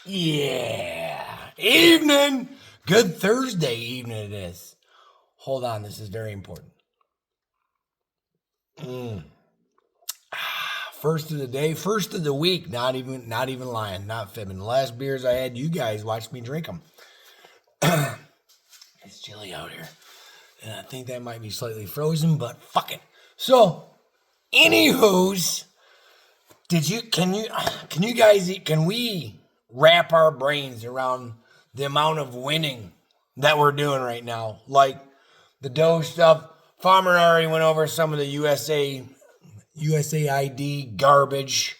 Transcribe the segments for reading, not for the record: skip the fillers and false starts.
Yeah. Evening. Good Thursday evening it is. Hold on, this is very important. First of the day, first of the week. Not even lying, not fibbing. The last beers I had, you guys watched me drink them. It's chilly out here, and I think that might be slightly frozen, but fuck it. So, anywho's, can we wrap our brains around the amount of winning that we're doing right now? Like the Doe stuff. Farmer already went over some of the USAID garbage.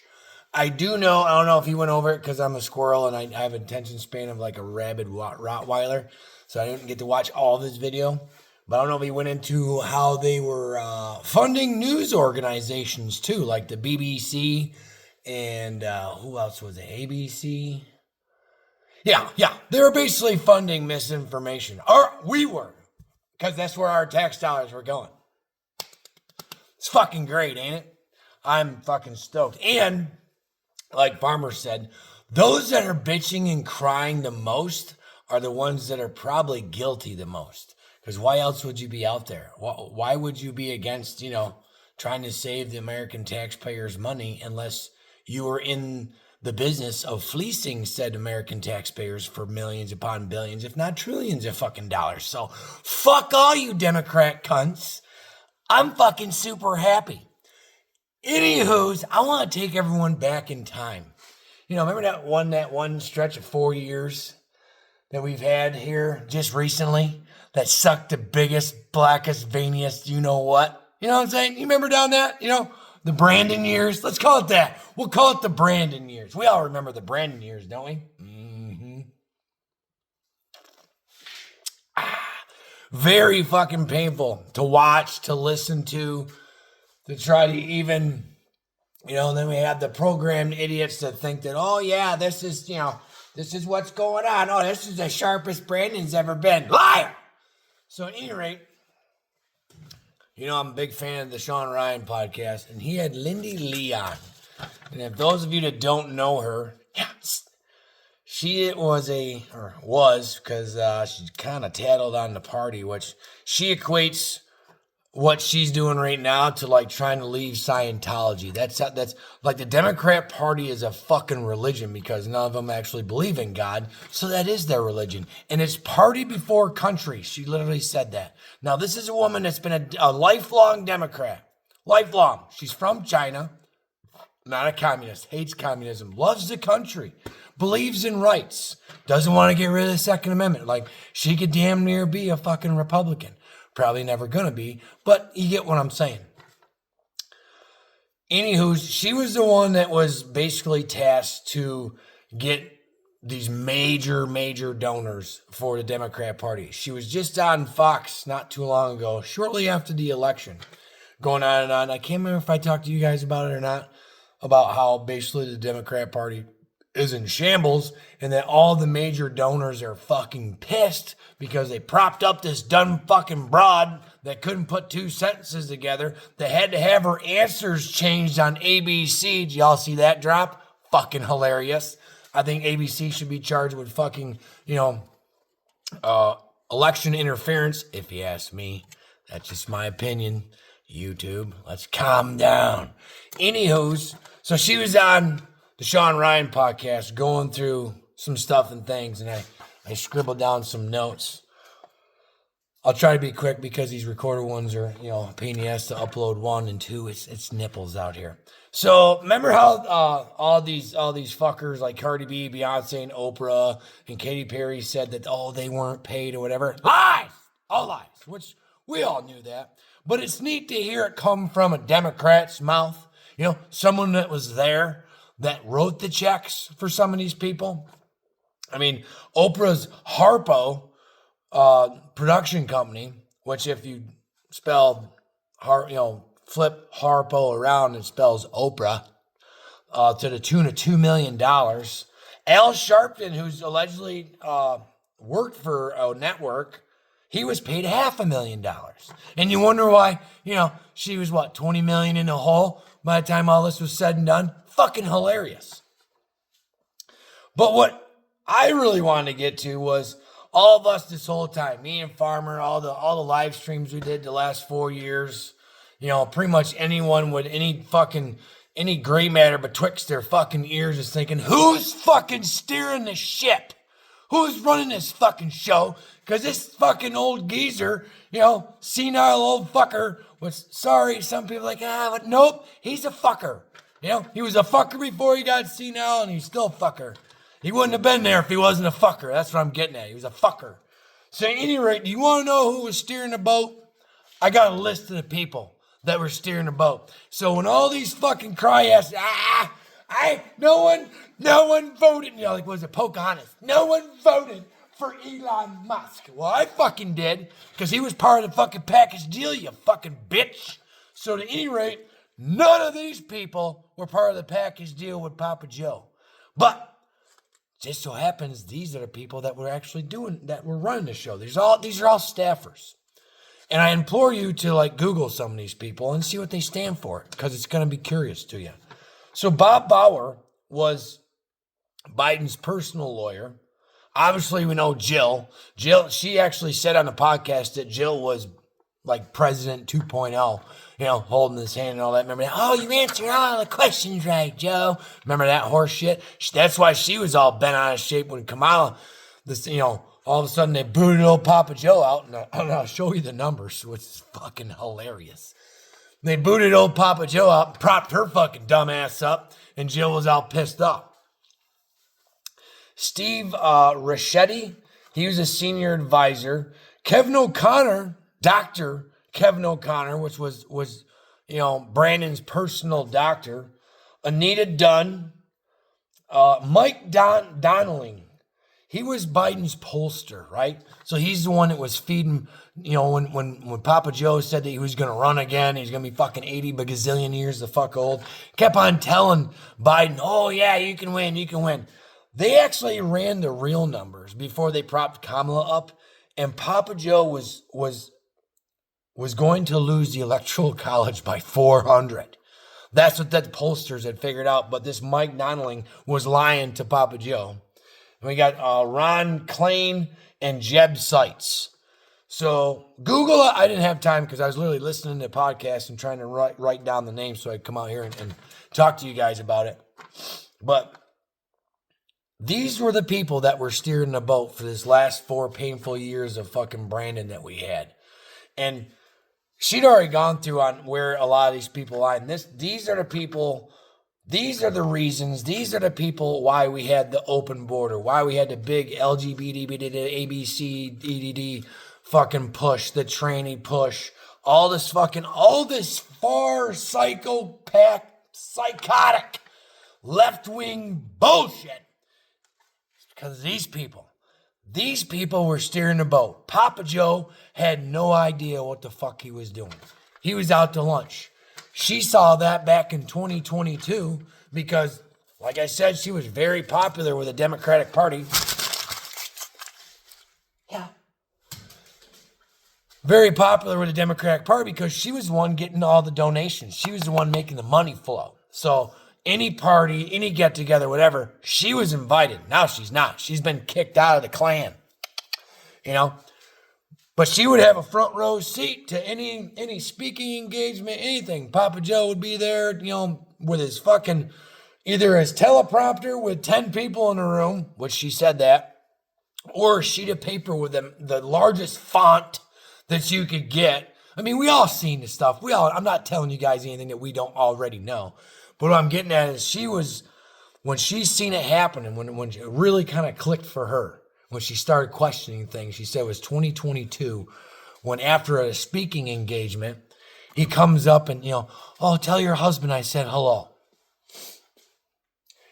I don't know if he went over it because I'm a squirrel and I have an attention span of like a rabid Rottweiler. So I didn't get to watch all of his video. But I don't know if he went into how they were funding news organizations too, like the BBC and who else was it? ABC? Yeah. They were basically funding misinformation. Or we were, because that's where our tax dollars were going. It's fucking great, ain't it? I'm fucking stoked. And like Farmer said, those that are bitching and crying the most are the ones that are probably guilty the most. Because why else would you be out there? Why would you be against, trying to save the American taxpayers' money unless you were in the business of fleecing said American taxpayers for millions upon billions, if not trillions of fucking dollars? So fuck all you Democrat cunts. I'm fucking super happy. Anywho's, I want to take everyone back in time. Remember that one stretch of 4 years that we've had here just recently that sucked the biggest, blackest, veiniest, you know what? You know what I'm saying? You remember down that? The Brandon years? Let's call it that. We'll call it the Brandon years. We all remember the Brandon years, don't we? Mm-hmm. Very fucking painful to watch, to listen to try to even, then we have the programmed idiots that think that, oh yeah, this is what's going on. Oh, this is the sharpest Brandon's ever been. Liar! So at any rate, I'm a big fan of the Sean Ryan podcast, and he had Lindy Li on. And if those of you that don't know her, she was because she kind of tattled on the party, which she equates what she's doing right now to like trying to leave Scientology. That's like the Democrat Party is a fucking religion because none of them actually believe in God. So that is their religion. And it's party before country. She literally said that. Now, this is a woman that's been a lifelong Democrat. Lifelong. She's from China. Not a communist. Hates communism. Loves the country. Believes in rights. Doesn't want to get rid of the Second Amendment. Like, she could damn near be a fucking Republican. Probably never gonna be, but you get what I'm saying. Anywho, she was the one that was basically tasked to get these major donors for the Democrat Party. She was just on Fox not too long ago, shortly after the election, going on and on. I can't remember if I talked to you guys about it or not, about how basically the Democrat Party is in shambles and that all the major donors are fucking pissed because they propped up this dumb fucking broad that couldn't put two sentences together. They had to have her answers changed on ABC. Did y'all see that drop? Fucking hilarious. I think ABC should be charged with fucking, election interference, if you ask me. That's just my opinion. YouTube, let's calm down. Anywho's, so she was on the Sean Ryan podcast going through some stuff and things, and I scribbled down some notes. I'll try to be quick because these recorded ones are, a pain in the ass to upload. 1 and 2, it's nipples out here. So remember how all these fuckers like Cardi B, Beyonce, and Oprah and Katy Perry said that they weren't paid or whatever? Lies, all lies. Which we all knew that, but it's neat to hear it come from a Democrat's mouth. Someone that was there, that wrote the checks for some of these people. I mean, Oprah's Harpo production company, which if you spell flip Harpo around, it spells Oprah, to the tune of $2 million. Al Sharpton, who's allegedly worked for a network, he was paid $500,000. And you wonder why, she was $20 million in the hole by the time all this was said and done? Fucking hilarious. But what I really wanted to get to was all of us this whole time, me and Farmer, all the live streams we did the last 4 years. Pretty much anyone with any gray matter betwixt their fucking ears is thinking, who's fucking steering the ship? Who's running this fucking show? Because this fucking old geezer, senile old fucker was, sorry, some people are like, but nope, he's a fucker. He was a fucker before he got senile, and he's still a fucker. He wouldn't have been there if he wasn't a fucker. That's what I'm getting at. He was a fucker. So at any rate, do you want to know who was steering the boat? I got a list of the people that were steering the boat. So when all these fucking cry-ass, no one voted, like was it Pocahontas? No one voted for Elon Musk. Well, I fucking did, because he was part of the fucking package deal, you fucking bitch. So at any rate, none of these people were part of the package deal with Papa Joe. But just so happens these are the people that were actually running the show. These are all staffers. And I implore you to Google some of these people and see what they stand for, because it's going to be curious to you. So Bob Bauer was Biden's personal lawyer. Obviously, we know Jill. She actually said on the podcast that Jill was like President 2.0, holding his hand and all that. Remember that? Oh, you answered all the questions right, Joe. Remember that horse shit? That's why she was all bent out of shape when Kamala, all of a sudden they booted old Papa Joe out. And I'll show you the numbers, which is fucking hilarious. They booted old Papa Joe out and propped her fucking dumb ass up, and Jill was all pissed off. Steve Ricchetti, he was a senior advisor. Kevin O'Connor, Dr. Kevin O'Connor, which was Brandon's personal doctor. Anita Dunn. Mike Donnelly. He was Biden's pollster, right? So he's the one that was feeding, when Papa Joe said that he was going to run again, he's going to be fucking 80 bagazillion years the fuck old, kept on telling Biden, oh yeah, you can win. They actually ran the real numbers before they propped Kamala up, and Papa Joe was going to lose the Electoral College by 400. That's what the pollsters had figured out, but this Mike Donnelly was lying to Papa Joe. And we got Ron Klain and Jeb Seitz. So Google it. I didn't have time because I was literally listening to podcasts and trying to write down the names so I'd come out here and talk to you guys about it. But these were the people that were steering the boat for this last 4 painful years of fucking Brandon that we had. And she'd already gone through on where a lot of these people lie. And these are the people, these are the reasons, these are the people why we had the open border, why we had the big LGBT, ABC, DDD fucking push, the tranny push, all this far psychopath, psychotic, left-wing bullshit. It's because of these people. These people were steering the boat. Papa Joe had no idea what the fuck he was doing. He was out to lunch. She saw that back in 2022 because, like I said, she was very popular with the Democratic Party. Yeah. Very popular with the Democratic Party because she was the one getting all the donations. She was the one making the money flow. So any party, any get-together, whatever, she was invited. Now she's not. She's been kicked out of the Klan. But she would have a front row seat to any speaking engagement, anything. Papa Joe would be there, with his fucking, either his teleprompter with 10 people in the room, which she said that, or a sheet of paper with the largest font that you could get. I mean, we all seen this stuff. I'm not telling you guys anything that we don't already know. But what I'm getting at is when she's seen it happen and when it really kind of clicked for her, when she started questioning things, she said it was 2022, when after a speaking engagement, he comes up and, oh, tell your husband I said hello.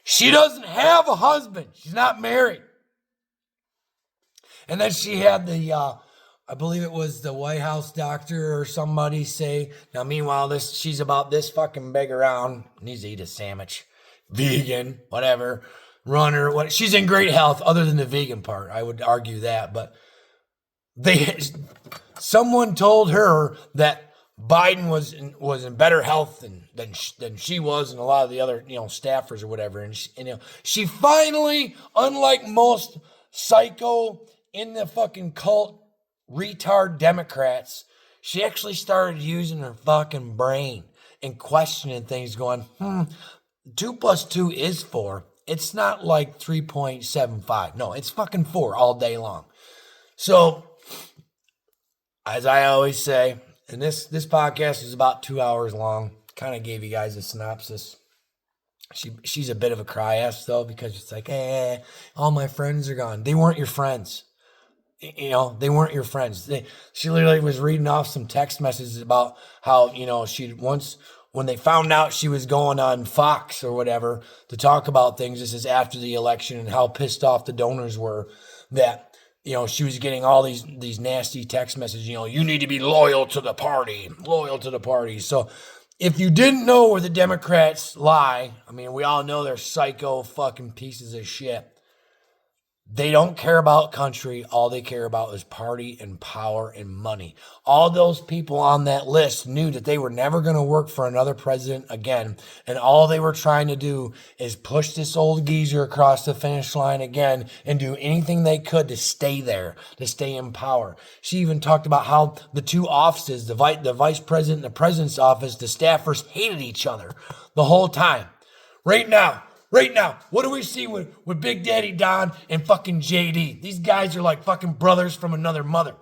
She doesn't have a husband. She's not married. And then she had I believe it was the White House doctor or somebody say, now meanwhile, she's about this fucking big around, needs to eat a sandwich, vegan, whatever, runner, she's in great health other than the vegan part. I would argue that, but someone told her that Biden was in better health than she was, and a lot of the other staffers or whatever. And she finally, unlike most psycho in the fucking cult retard Democrats, she actually started using her fucking brain and questioning things, going, 2 + 2 is 4. It's not like 3.75. No, it's fucking 4 all day long. So, as I always say, and this podcast is about 2 hours long. Kind of gave you guys a synopsis. She's a bit of a cry-ass, though, because it's like, all my friends are gone. They weren't your friends. They weren't your friends. She literally was reading off some text messages about how, she once, when they found out she was going on Fox or whatever to talk about things, this is after the election, and how pissed off the donors were that, she was getting all these nasty text messages, you need to be loyal to the party. So if you didn't know where the Democrats lie, I mean, we all know they're psycho fucking pieces of shit. They don't care about country. All they care about is party and power and money. All those people on that list knew that they were never going to work for another president again. And all they were trying to do is push this old geezer across the finish line again and do anything they could to stay there, to stay in power. She even talked about how the two offices, the vice president and the president's office, the staffers hated each other the whole time. Right now, what do we see with Big Daddy Don and fucking JD? These guys are like fucking brothers from another mother.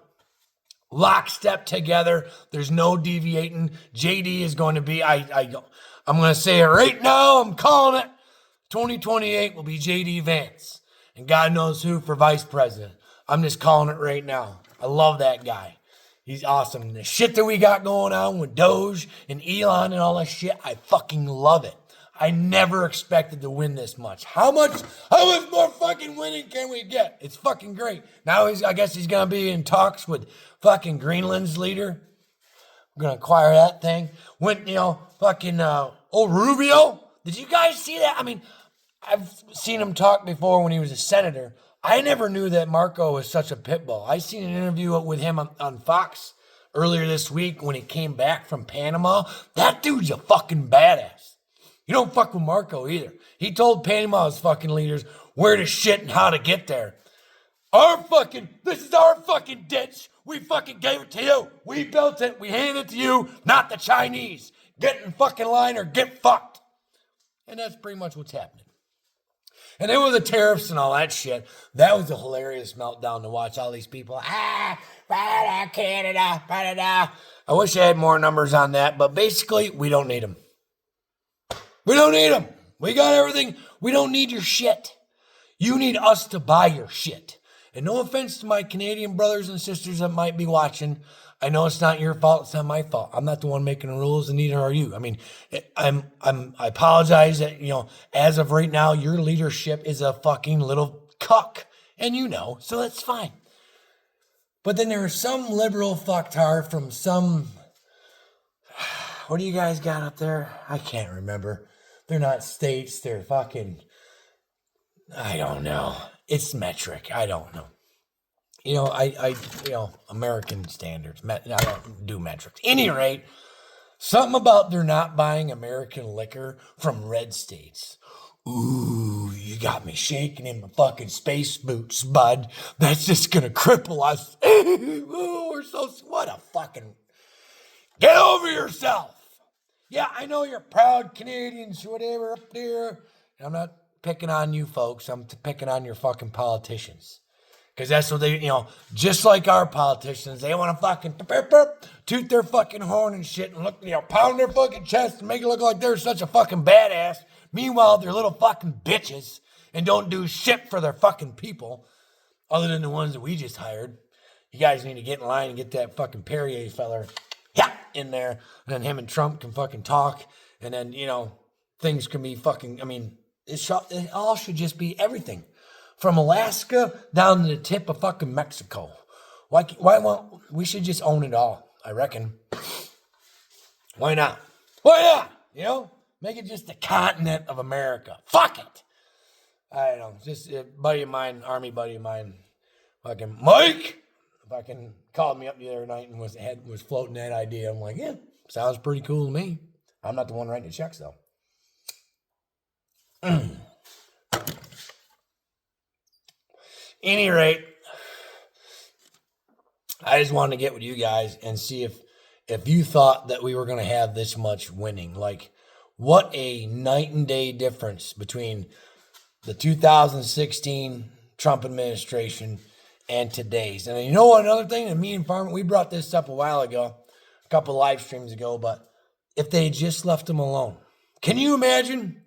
Lockstep together. There's no deviating. JD is going to be, I'm going to say it right now. I'm calling it. 2028 will be JD Vance. And God knows who for vice president. I'm just calling it right now. I love that guy. He's awesome. And the shit that we got going on with Doge and Elon and all that shit, I fucking love it. I never expected to win this much. How much more fucking winning can we get? It's fucking great. Now I guess he's going to be in talks with fucking Greenland's leader. I'm going to acquire that thing. When, old Rubio. Did you guys see that? I mean, I've seen him talk before when he was a senator. I never knew that Marco was such a pit bull. I seen an interview with him on Fox earlier this week when he came back from Panama. That dude's a fucking badass. You don't fuck with Marco either. He told Panama's fucking leaders where to shit and how to get there. This is our fucking ditch. We fucking gave it to you. We built it. We handed it to you, not the Chinese. Get in fucking line or get fucked. And that's pretty much what's happening. And then with the tariffs and all that shit, that was a hilarious meltdown to watch all these people. Canada, Canada. I wish I had more numbers on that, but basically, we don't need them. We don't need them. We got everything. We don't need your shit. You need us to buy your shit. And no offense to my Canadian brothers and sisters that might be watching. I know it's not your fault. It's not my fault. I'm not the one making the rules, and neither are you. I mean, I apologize that, as of right now, your leadership is a fucking little cuck. And so that's fine. But then there are some liberal fucktard from some, what do you guys got up there? I can't remember. They're not states. They're fucking, I don't know. It's metric. I don't know. American standards. I don't do metrics. Any rate, something about they're not buying American liquor from red states. Ooh, you got me shaking in my fucking space boots, bud. That's just gonna cripple us. Ooh, what a fucking, get over yourself. Yeah, I know you're proud Canadians, whatever, up there. I'm not picking on you folks. I'm picking on your fucking politicians. Because that's what they, just like our politicians, they want to fucking toot their fucking horn and shit and look, pound their fucking chest and make it look like they're such a fucking badass. Meanwhile, they're little fucking bitches and don't do shit for their fucking people other than the ones that we just hired. You guys need to get in line and get that fucking Perrier feller in there, and then him and Trump can fucking talk, and then, things can be fucking, it all should just be everything. From Alaska down to the tip of fucking Mexico. Why we should just own it all, I reckon. Why not? Make it just the continent of America. Fuck it. I don't know, just a buddy of mine, army buddy of mine, fucking Mike, fucking called me up the other night and was floating that idea. I'm like, yeah, sounds pretty cool to me. I'm not the one writing the checks though. Any rate, I just wanted to get with you guys and see if you thought that we were going to have this much winning. Like, what a night and day difference between the 2016 Trump administration and today's. And you know what, another thing, and me and Farmer, we brought this up a while ago, a couple live streams ago, but if they just left him alone. Can you imagine,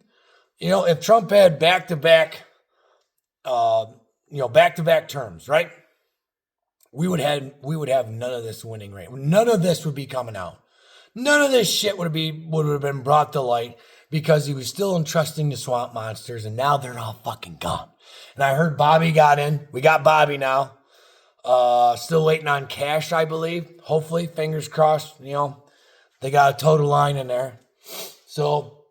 if Trump had back-to-back terms, right? We would have none of this winning rate. None of this would be coming out. None of this shit would have been brought to light because he was still entrusting the swamp monsters, and now they're all fucking gone. And I heard Bobby got in. We got Bobby now. Still waiting on Cash, I believe. Hopefully, fingers crossed. They got a total line in there. So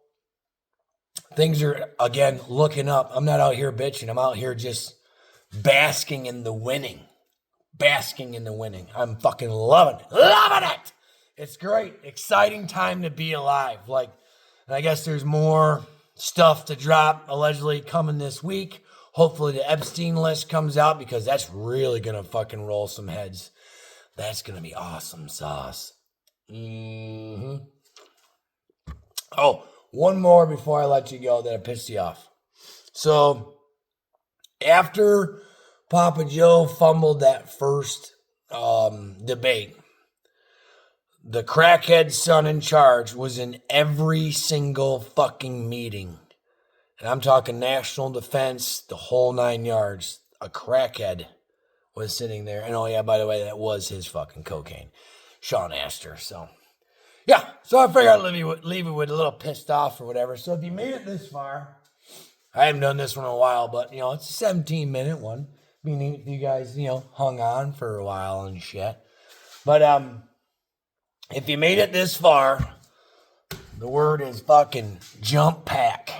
things are again looking up. I'm not out here bitching. I'm out here just basking in the winning. I'm fucking loving it. It's great. Exciting time to be alive. And I guess there's more stuff to drop allegedly coming this week. Hopefully the Epstein list comes out because that's really going to fucking roll some heads. That's going to be awesome sauce. Oh, one more before I let you go that I pissed you off. So after Papa Joe fumbled that first debate, the crackhead son in charge was in every single fucking meeting. And I'm talking national defense, the whole 9 yards. A crackhead was sitting there. And oh yeah, by the way, that was his fucking cocaine. Sean Astor. So yeah, so I figured I'd leave it with a little pissed off or whatever. So if you made it this far, I haven't done this one in a while, but it's a 17-minute one. Be neat if you guys, hung on for a while and shit. But if you made it this far, the word is fucking jump pack.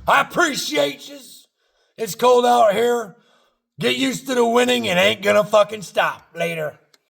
I appreciate you. It's cold out here. Get used to the winning. It ain't gonna fucking stop. Later.